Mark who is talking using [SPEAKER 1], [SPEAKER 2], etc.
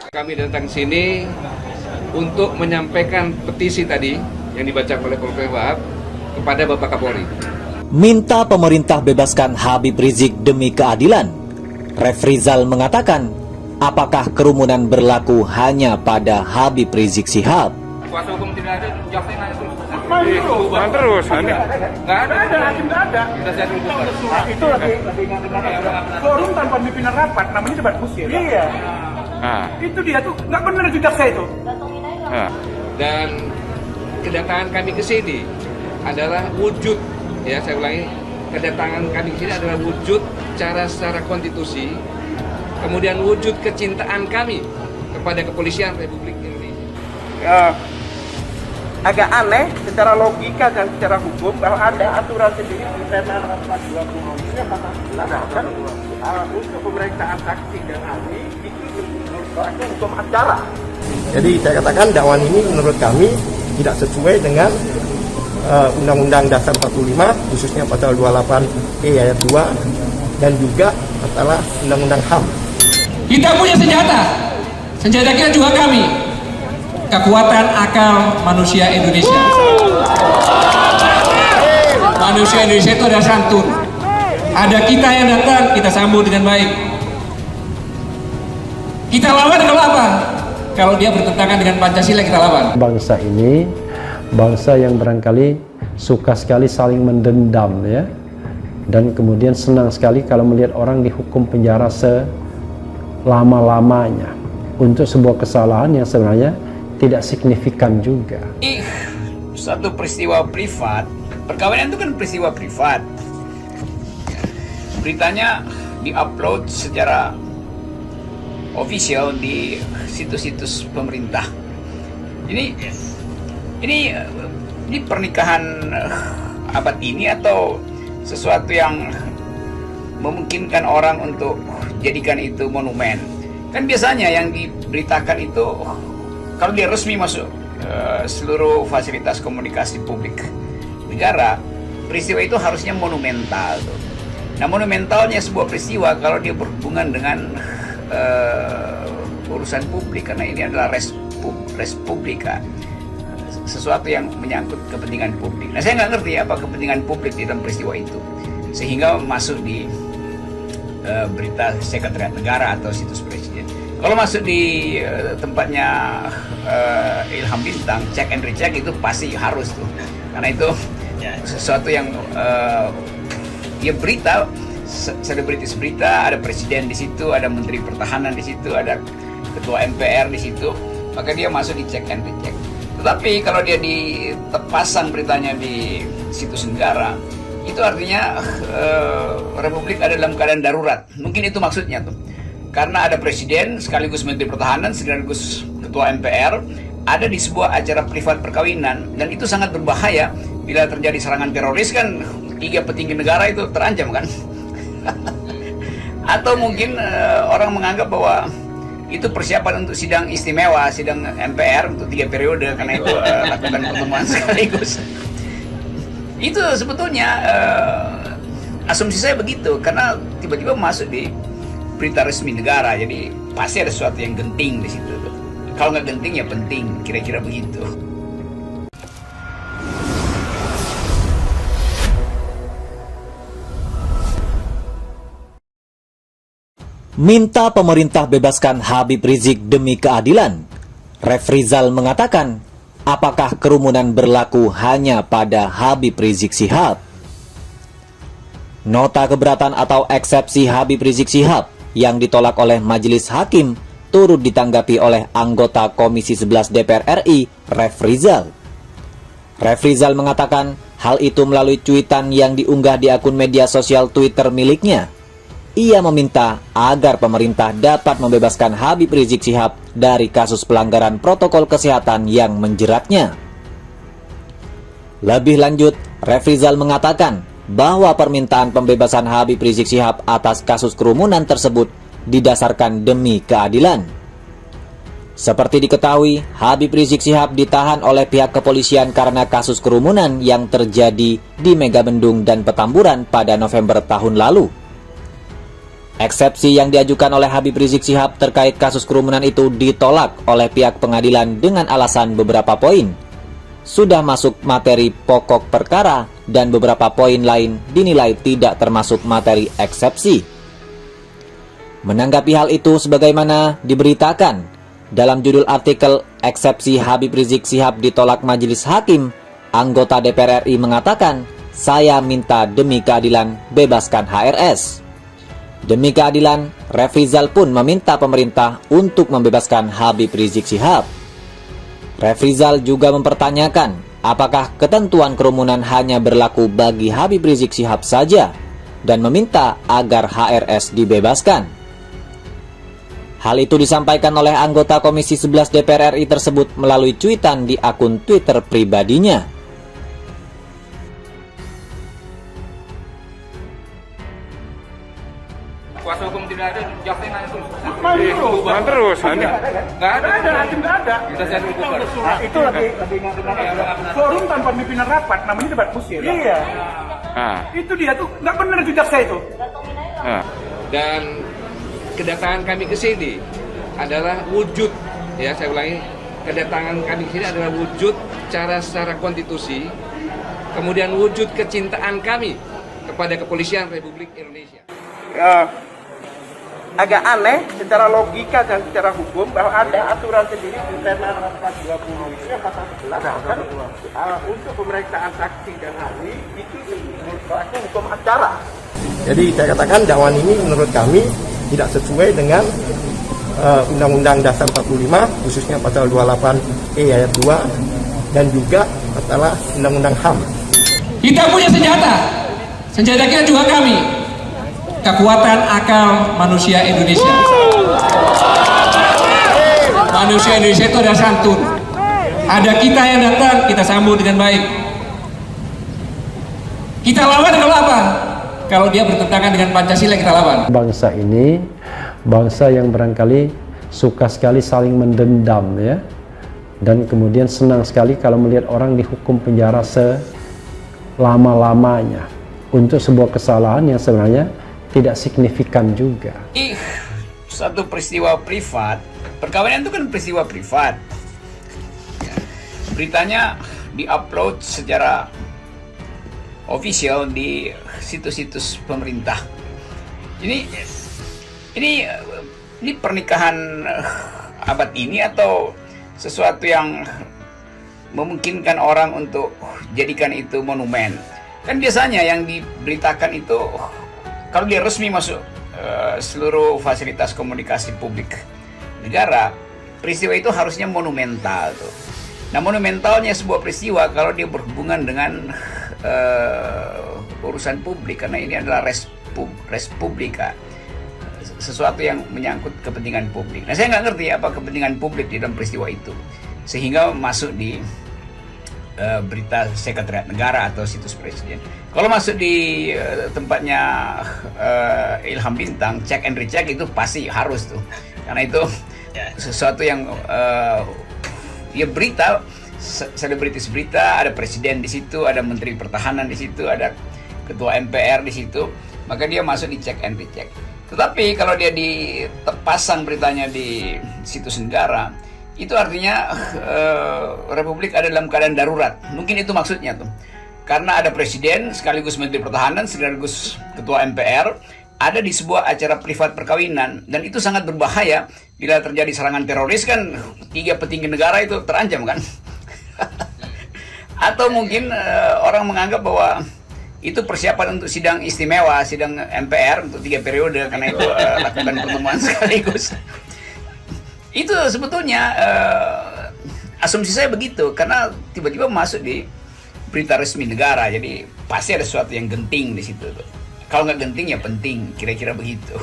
[SPEAKER 1] Kami datang sini untuk menyampaikan petisi tadi yang dibaca oleh Polres Wahab kepada Bapak Kapolri.
[SPEAKER 2] Minta pemerintah bebaskan Habib Rizik demi keadilan. Refrizal mengatakan, apakah kerumunan berlaku hanya pada Habib Rizik Syihab?
[SPEAKER 1] Kuasa hukum tidak ada, jaksa nanya terus.
[SPEAKER 3] Terus,
[SPEAKER 1] Nggak ada, hakim nggak ada. Kita saya tunggu.
[SPEAKER 4] Itu lagi forum tanpa pimpinan rapat, namanya debat kusir. Iya. Itu dia tuh nggak benar itu jaksa itu.
[SPEAKER 1] Dan kedatangan kami ke sini adalah wujud, ya saya ulangi, kedatangan kami ke sini adalah wujud cara secara konstitusi, kemudian wujud kecintaan kami kepada kepolisian Republik Indonesia.
[SPEAKER 4] Agak aneh secara logika dan secara hukum bahwa ada aturan sendiri di Permen 420 mengatakan untuk pemeriksaan saksi dan ahli itu merupakan hukum acara.
[SPEAKER 5] Jadi saya katakan dakwaan ini menurut kami tidak sesuai dengan Undang-Undang Dasar 45 khususnya pasal 28E ayat 2 dan juga masalah Undang-Undang HAM.
[SPEAKER 6] Kita punya senjata kita juga kami. Kekuatan akal manusia Indonesia. Manusia Indonesia itu ada santun. Ada kita yang datang, kita sambut dengan baik. Kita lawan kalau apa? Kalau dia bertentangan dengan Pancasila, kita lawan.
[SPEAKER 7] Bangsa ini, bangsa yang barangkali suka sekali saling mendendam, ya. Dan kemudian senang sekali kalau melihat orang dihukum penjara selama-lamanya untuk sebuah kesalahan yang sebenarnya tidak signifikan juga.
[SPEAKER 8] Suatu peristiwa privat, perkawinan itu kan peristiwa privat. Beritanya diupload secara official di situs-situs pemerintah. Ini pernikahan abad ini atau sesuatu yang memungkinkan orang untuk jadikan itu monumen? Kan biasanya yang diberitakan itu kalau dia resmi masuk seluruh fasilitas komunikasi publik negara, peristiwa itu harusnya monumental. Nah, monumentalnya sebuah peristiwa kalau dia berhubungan dengan urusan publik, karena ini adalah res publica, sesuatu yang menyangkut kepentingan publik. Nah, saya nggak ngerti apa kepentingan publik di dalam peristiwa itu, sehingga masuk di berita Sekretariat Negara atau situs presiden. Kalau masuk di tempatnya Ilham Bintang, check and recheck itu pasti harus tuh, karena itu sesuatu yang ya berita, selebritis berita, ada presiden di situ, ada menteri pertahanan di situ, ada ketua MPR di situ, maka dia masuk di check and recheck. Tetapi kalau dia dipasang beritanya di situs negara, itu artinya Republik ada dalam keadaan darurat. Mungkin itu maksudnya tuh. Karena ada presiden, sekaligus menteri pertahanan, sekaligus ketua MPR, ada di sebuah acara privat perkawinan, dan itu sangat berbahaya. Bila terjadi serangan teroris kan 3 petinggi negara itu terancam kan. Atau mungkin orang menganggap bahwa itu persiapan untuk sidang istimewa, sidang MPR untuk 3 periode, karena itu lakukan pertemuan sekaligus. Itu sebetulnya asumsi saya begitu, karena tiba-tiba masuk di berita resmi negara, jadi pasti ada sesuatu yang genting di situ. Kalau nggak genting ya penting, kira-kira begitu.
[SPEAKER 2] Minta pemerintah bebaskan Habib Rizik demi keadilan. Refrizal mengatakan, apakah kerumunan berlaku hanya pada Habib Rizik Syihab? Nota keberatan atau eksepsi Habib Rizik Syihab yang ditolak oleh Majelis Hakim turut ditanggapi oleh anggota Komisi 11 DPR RI, Refrizal. Refrizal mengatakan hal itu melalui cuitan yang diunggah di akun media sosial Twitter miliknya. Ia meminta agar pemerintah dapat membebaskan Habib Rizik Syihab dari kasus pelanggaran protokol kesehatan yang menjeratnya. Lebih lanjut, Refrizal mengatakan bahwa permintaan pembebasan Habib Rizik Syihab atas kasus kerumunan tersebut didasarkan demi keadilan. Seperti diketahui, Habib Rizik Syihab ditahan oleh pihak kepolisian karena kasus kerumunan yang terjadi di Megabendung dan Petamburan pada November tahun lalu. Eksepsi yang diajukan oleh Habib Rizik Syihab terkait kasus kerumunan itu ditolak oleh pihak pengadilan dengan alasan beberapa poin sudah masuk materi pokok perkara dan beberapa poin lain dinilai tidak termasuk materi eksepsi. Menanggapi hal itu sebagaimana diberitakan dalam judul artikel "Eksepsi Habib Rizik Syihab ditolak Majelis Hakim", anggota DPR RI mengatakan, "Saya minta demi keadilan bebaskan HRS." Demi keadilan, Refrizal pun meminta pemerintah untuk membebaskan Habib Rizik Syihab. Refrizal juga mempertanyakan apakah ketentuan kerumunan hanya berlaku bagi Habib Rizik Syihab saja dan meminta agar HRS dibebaskan. Hal itu disampaikan oleh anggota Komisi 11 DPR RI tersebut melalui cuitan di akun Twitter pribadinya.
[SPEAKER 1] Kuasa hukum tidak ada, jaksa yang ada terus.
[SPEAKER 4] Main terus.
[SPEAKER 1] Nggak ada.
[SPEAKER 4] Hakim nggak ada.
[SPEAKER 1] Kita saya tunggu.
[SPEAKER 4] Nah, itu lebih forum tanpa pimpinan rapat, namanya debat kusir. Iya. Itu dia tuh nggak benar itu jaksa itu.
[SPEAKER 1] Dan kedatangan kami ke sini adalah wujud, ya saya ulangi, kedatangan kami ke sini adalah wujud cara secara konstitusi, kemudian wujud kecintaan kami kepada Kepolisian Republik Indonesia.
[SPEAKER 4] Agak aneh secara logika dan secara hukum bahwa ada aturan sendiri di Permen 420 itu yang pasal 11 kan untuk pemeriksaan saksi dan ahli itu merupakan hukum acara.
[SPEAKER 5] Jadi saya katakan dakwaan ini menurut kami tidak sesuai dengan Undang-Undang Dasar 45 khususnya pasal 28E ayat 2 dan juga masalah Undang-Undang HAM.
[SPEAKER 6] Kita punya senjata kita juga kami. Kekuatan akal manusia Indonesia. Manusia Indonesia itu ada santun. Ada kita yang datang, kita sambut dengan baik. Kita lawan kalau apa? Kalau dia bertentangan dengan Pancasila, kita lawan.
[SPEAKER 7] Bangsa ini, bangsa yang barangkali suka sekali saling mendendam, ya. Dan kemudian senang sekali kalau melihat orang dihukum penjara selama-lamanya untuk sebuah kesalahan yang sebenarnya tidak signifikan juga.
[SPEAKER 8] Satu peristiwa privat, perkawinan itu kan peristiwa privat. Beritanya diupload secara official di situs-situs pemerintah. Ini pernikahan abad ini atau sesuatu yang memungkinkan orang untuk jadikan itu monumen? Kan biasanya yang diberitakan itu kalau dia resmi masuk seluruh fasilitas komunikasi publik negara, peristiwa itu harusnya monumental tuh. Nah, monumentalnya sebuah peristiwa kalau dia berhubungan dengan urusan publik, karena ini adalah res publica, sesuatu yang menyangkut kepentingan publik. Nah, saya nggak ngerti apa kepentingan publik di dalam peristiwa itu sehingga masuk di berita Sekretariat Negara atau situs Presiden. Kalau masuk di tempatnya Ilham Bintang, cek and recheck itu pasti harus tuh, karena itu sesuatu yang ya berita, selebritis berita, ada presiden di situ, ada menteri pertahanan di situ, ada ketua MPR di situ, maka dia masuk di cek and recheck. Tetapi kalau dia dipasang beritanya di situs negara, itu artinya Republik ada dalam keadaan darurat. Mungkin itu maksudnya tuh. Karena ada presiden, sekaligus menteri pertahanan, sekaligus ketua MPR, ada di sebuah acara privat perkawinan. Dan itu sangat berbahaya. Bila terjadi serangan teroris kan, 3 petinggi negara itu terancam kan. Atau mungkin orang menganggap bahwa itu persiapan untuk sidang istimewa, sidang MPR untuk 3 periode. Karena itu lakukan pertemuan sekaligus. Itu sebetulnya asumsi saya begitu, karena tiba-tiba masuk di berita resmi negara, jadi pasti ada sesuatu yang genting di situ. Kalau nggak genting ya penting, kira-kira begitu.